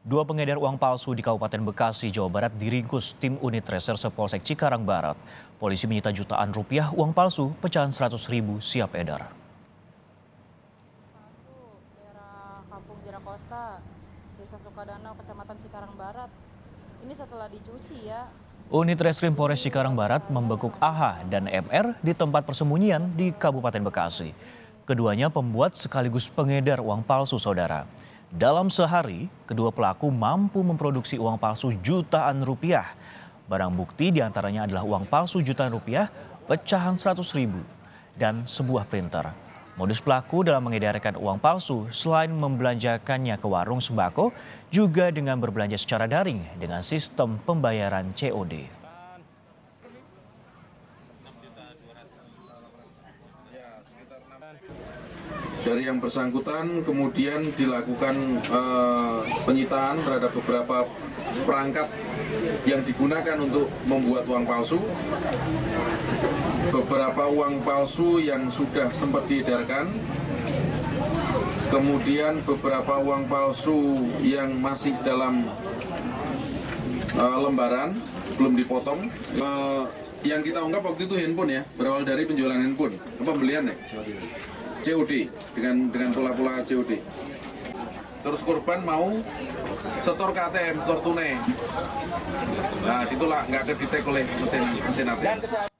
Dua pengedar uang palsu di Kabupaten Bekasi, Jawa Barat diringkus tim unit reserse Polsek Cikarang Barat. Polisi menyita jutaan rupiah uang palsu, pecahan 100.000 siap edar. Palsu, daerah Kampung Jirakosta, Desa Sukadanau, Kecamatan Cikarang Barat. Ini setelah dicuci ya. Unit Reskrim Polres Cikarang Barat membekuk AH dan MR di tempat persembunyian di Kabupaten Bekasi. Keduanya pembuat sekaligus pengedar uang palsu, saudara. Dalam sehari, kedua pelaku mampu memproduksi uang palsu jutaan rupiah. Barang bukti diantaranya adalah uang palsu jutaan rupiah, pecahan 100.000, dan sebuah printer. Modus pelaku dalam mengedarkan uang palsu selain membelanjakannya ke warung sembako, juga dengan berbelanja secara daring dengan sistem pembayaran COD. Dari yang bersangkutan kemudian dilakukan penyitaan terhadap beberapa perangkat yang digunakan untuk membuat uang palsu. Beberapa uang palsu yang sudah sempat diedarkan, kemudian beberapa uang palsu yang masih dalam lembaran, belum dipotong. Yang kita ungkap waktu itu handphone ya, berawal dari penjualan handphone, pembelian ya. COD dengan pola-pola COD. Terus korban mau setor ke ATM, setor tunai. Nah, itulah nggak ada di-tag oleh mesin ATM.